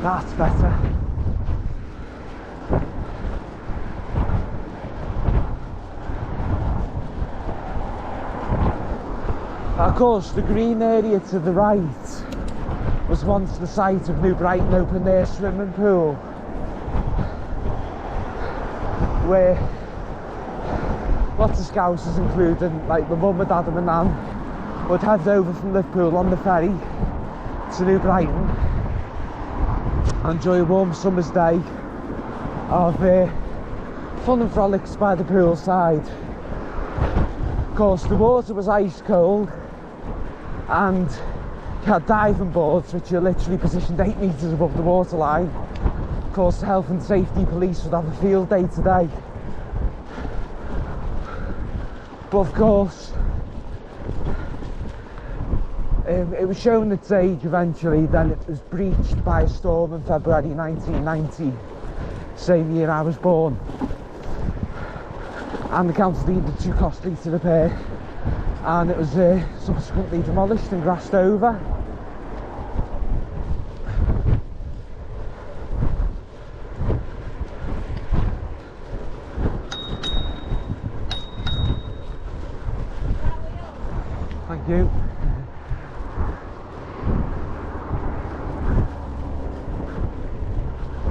That's better. Of course, the green area to the right was once the site of New Brighton open air swimming pool, where lots of scousers, including like my mum, my dad and my nan, would head over from Liverpool on the ferry to New Brighton and enjoy a warm summer's day of fun and frolics by the poolside. Of course, the water was ice cold, and you had diving boards which are literally positioned 8 metres above the waterline. Of course, the health and safety police would have a field day today. But of course, it was shown its age eventually. Then it was breached by a storm in February 1990, same year I was born. And the council deemed it too costly to repair, and it was subsequently demolished and grassed over. Thank you.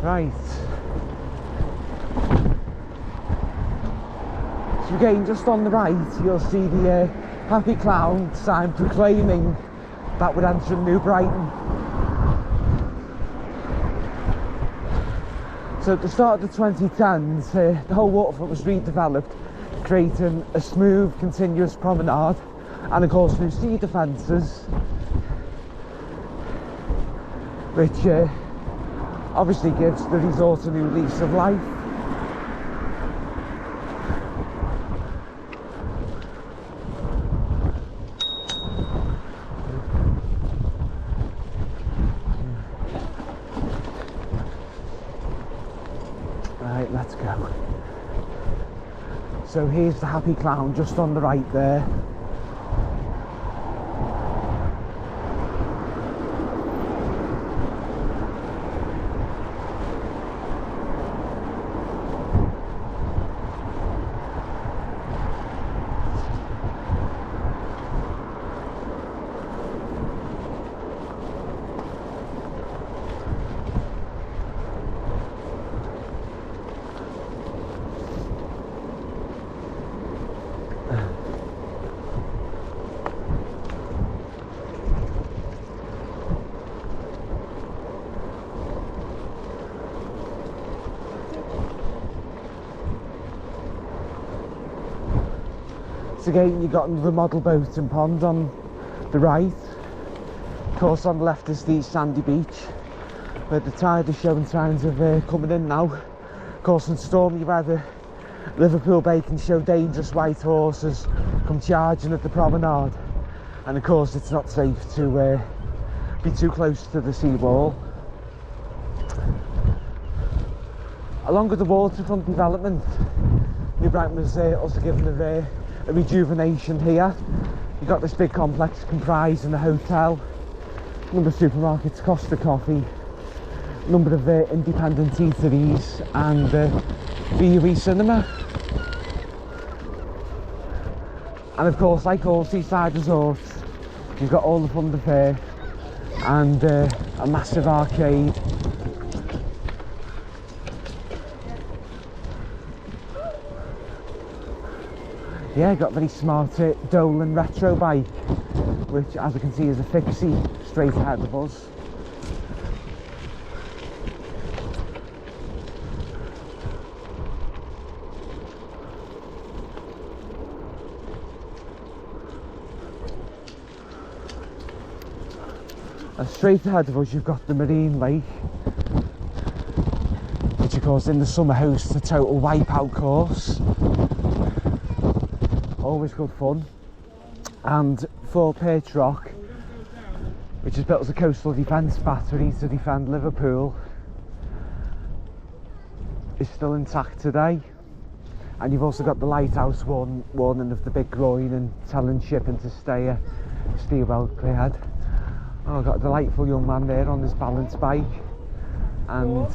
Right. So again, just on the right, you'll see the Happy Clown sign proclaiming that we're entering New Brighton. So at the start of the 2010s, the whole waterfront was redeveloped, creating a smooth, continuous promenade, and of course new sea defences, which obviously gives the resort a new lease of life. Right, let's go. So here's the Happy Clown just on the right there. So again, you've got another model boat and pond on the right. Of course, on the left is the sandy beach, where the tide is showing signs of coming in now. Of course, in stormy weather, Liverpool Bay can show dangerous white horses come charging at the promenade, and of course it's not safe to be too close to the seawall. Along with the waterfront development, New Brighton was also given a rejuvenation here. You've got this big complex comprising a hotel, a number of supermarkets, Costa Coffee, a number of independent eateries, and B&B cinema. And of course, like all seaside resorts, you've got all the funfair and a massive arcade. Yeah, got a very smart Dolan retro bike, which as you can see is a fixie straight ahead of us. And straight ahead of us you've got the Marine Lake, which of course in the summer hosts a total wipeout course. Always good fun. And Fort Perch Rock, which is built as a coastal defence battery to defend Liverpool, is still intact today. And you've also got the lighthouse warning of the big groin and telling shipping to steer well cleared. Oh, I've got a delightful young man there on his balance bike. and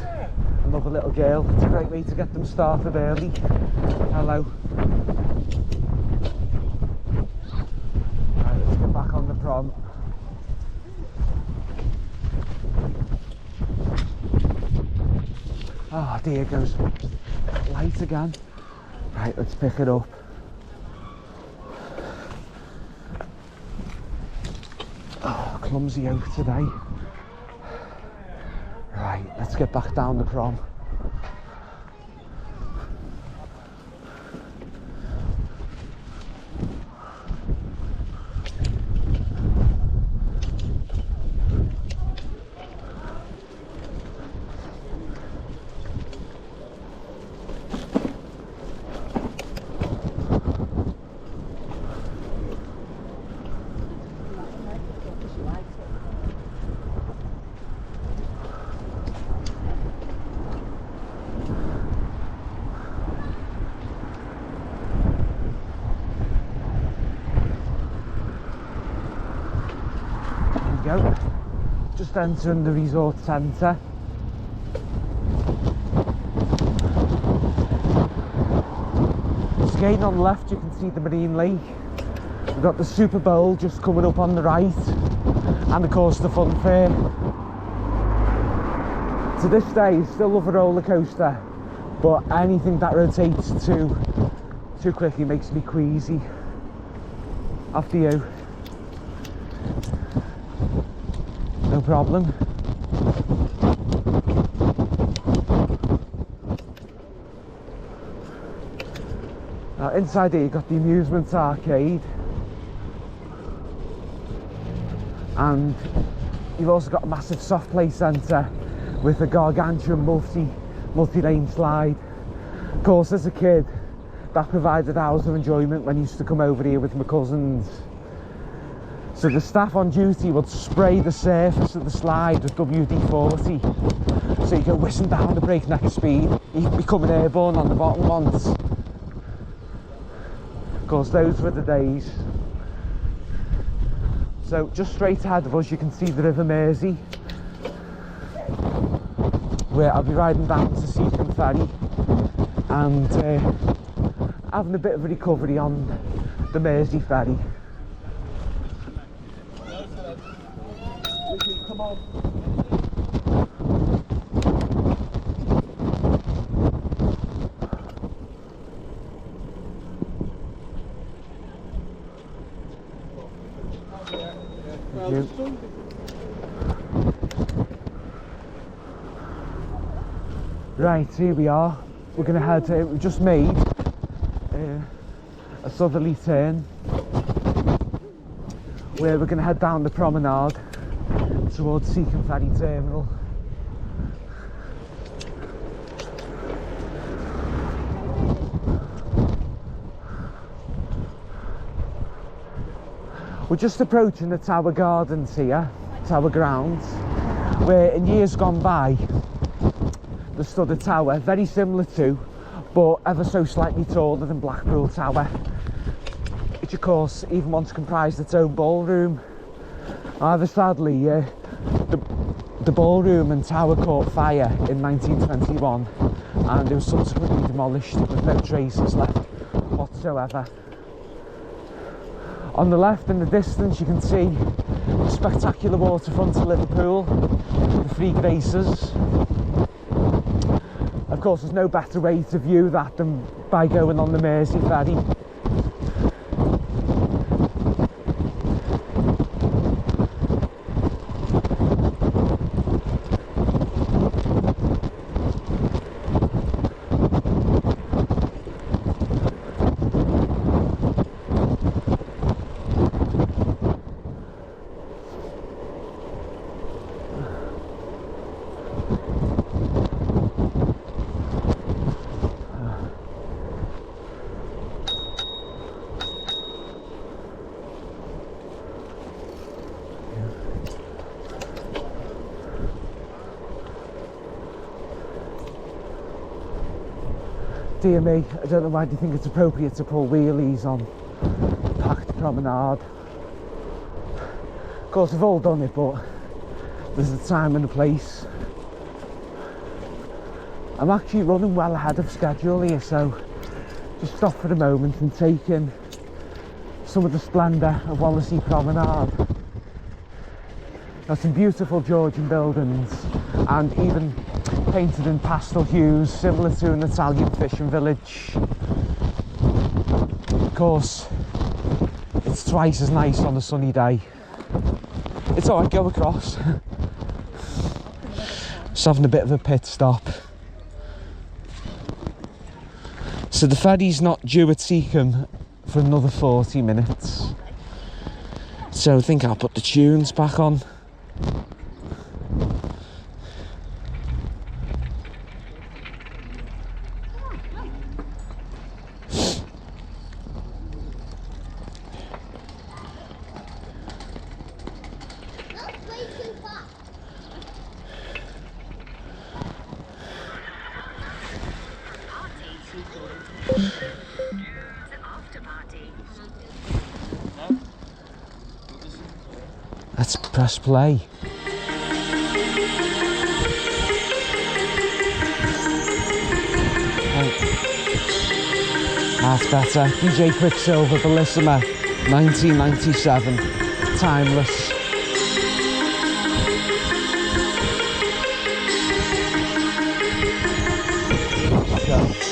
another little girl. It's a great way to get them started early. Hello. Right, let's get back on the prom. Oh dear, it goes light again. Right, let's pick it up. Oh, clumsy oak today. Right, let's get back down the prom. Go. Just entering the resort centre. So again on the left you can see the marine lake. We've got the Super Bowl just coming up on the right, and of course the funfair. To this day I still love a roller coaster, but anything that rotates too quickly makes me queasy. After you. No problem. Now inside here you've got the amusement arcade, and you've also got a massive soft play centre with a gargantuan multi-lane slide. Of course, as a kid that provided hours of enjoyment when I used to come over here with my cousins. So the staff on duty would spray the surface of the slide with WD-40, so you go whizzing down the breakneck speed, you'd be coming airborne on the bottom ones. Of course, those were the days. So just straight ahead of us you can see the River Mersey, where I'll be riding down to Seacombe ferry and having a bit of a recovery on the Mersey ferry. Come on. Thank you. Right, here we are. We're going to head to, we've just made a southerly turn where we're going to head down the promenade towards Seacombe ferry terminal. We're just approaching the Tower Gardens here, Tower Grounds, where in years gone by there stood a tower very similar to, but ever so slightly taller than Blackpool Tower, which of course even once comprised its own ballroom. However, sadly, the ballroom and tower caught fire in 1921 and it was subsequently demolished with no traces left whatsoever. On the left in the distance you can see the spectacular waterfront of Liverpool, the Three Graces. Of course there's no better way to view that than by going on the Mersey ferry. Dear me, I don't know why do you think it's appropriate to pull wheelies on packed promenade. Of course we've all done it, but there's a time and a place. I'm actually running well ahead of schedule here, so just stop for a moment and take in some of the splendour of Wallasey Promenade. There's some beautiful Georgian buildings, and even painted in pastel hues, similar to an Italian fishing village. Of course, it's twice as nice on a sunny day. It's alright, go across. Just having a bit of a pit stop. So the ferry's not due at Seacombe for another 40 minutes. So I think I'll put the tunes back on. Let's press play. That's better. DJ Quicksilver, Bellissima, 1997. Timeless. Go.